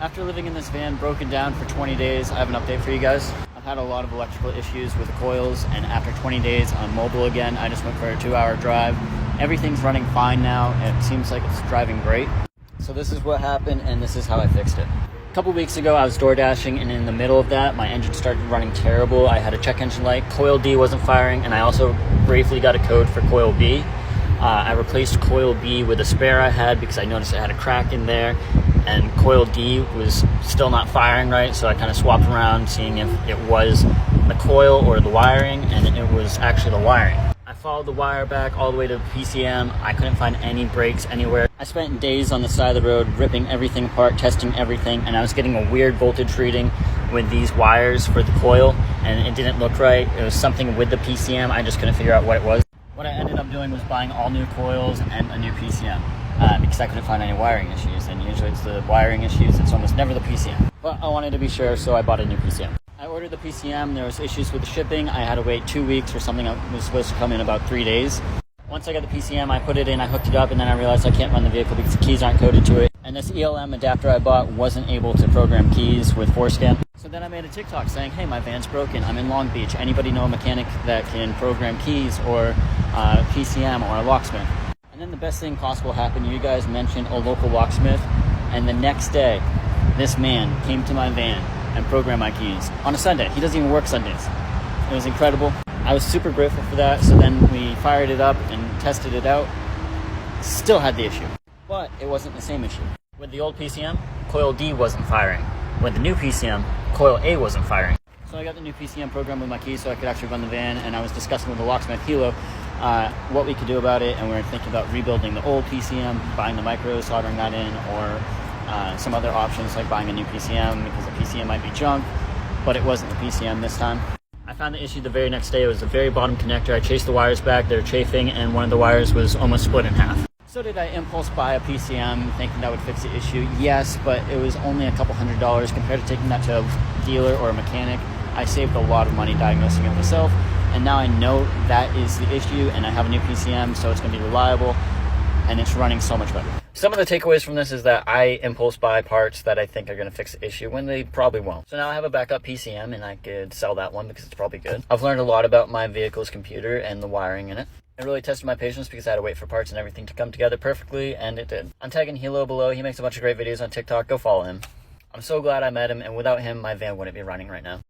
After living in this van broken down for 20 days, I have an update for you guys. I've had a lot of electrical issues with the coils, and after 20 days I'm mobile again. I just went for a 2-hour drive. Everything's running fine now. It seems like it's driving great. So this is what happened, and this is how I fixed it. A couple weeks ago, I was door dashing, and in the middle of that, my engine started running terrible. I had a check engine light, coil D wasn't firing, and I also briefly got a code for coil B. I replaced coil B with a spare I had because I noticed it had a crack in there, and coil D was still not firing right, so I kind of swapped around seeing if it was the coil or the wiring, and it was actually the wiring. I followed the wire back all the way to the PCM. I couldn't find any breaks anywhere. I spent days on the side of the road ripping everything apart, testing everything, and I was getting a weird voltage reading with these wires for the coil, and it didn't look right. It was something with the PCM. I just couldn't figure out what it was. What I ended up doing was buying all new coils and a new PCM because I couldn't find any wiring issues, and usually it's the wiring issues. It's almost never the PCM. But I wanted to be sure, so I bought a new PCM. I ordered the PCM. There was issues with the shipping. I had to wait 2 weeks for something that was supposed to come in about 3 days. Once I got the PCM, I put it in, I hooked it up, and then I realized I can't run the vehicle because the keys aren't coded to it. And this ELM adapter I bought wasn't able to program keys with FORScan. So then I made a TikTok saying, hey, my van's broken. I'm in Long Beach. Anybody know a mechanic that can program keys or PCM or a locksmith? And then the best thing possible happened. You guys mentioned a local locksmith, and the next day, this man came to my van and programmed my keys on a Sunday. He doesn't even work Sundays. It was incredible. I was super grateful for that. So then we fired it up and tested it out. Still had the issue, but it wasn't the same issue. With the old PCM, coil D wasn't firing. With the new PCM, coil A wasn't firing. So I got the new PCM program with my keys so I could actually run the van, and I was discussing with the locksmith Hilo what we could do about it, and we were thinking about rebuilding the old PCM, buying the micro, soldering that in, or some other options like buying a new PCM because the PCM might be junk, but it wasn't the PCM this time. I found the issue the very next day. It was the very bottom connector. I chased the wires back, they were chafing, and one of the wires was almost split in half. So did I impulse buy a PCM thinking that would fix the issue? Yes, but it was only a couple $100 compared to taking that to a dealer or a mechanic. I saved a lot of money diagnosing it myself, and now I know that is the issue, and I have a new PCM, so it's going to be reliable, and it's running so much better. Some of the takeaways from this is that I impulse buy parts that I think are going to fix the issue when they probably won't. So now I have a backup PCM, and I could sell that one because it's probably good. I've learned a lot about my vehicle's computer and the wiring in it. It really tested my patience because I had to wait for parts and everything to come together perfectly, and it did. I'm tagging Hilo below. He makes a bunch of great videos on TikTok. Go follow him. I'm so glad I met him, and without him, my van wouldn't be running right now.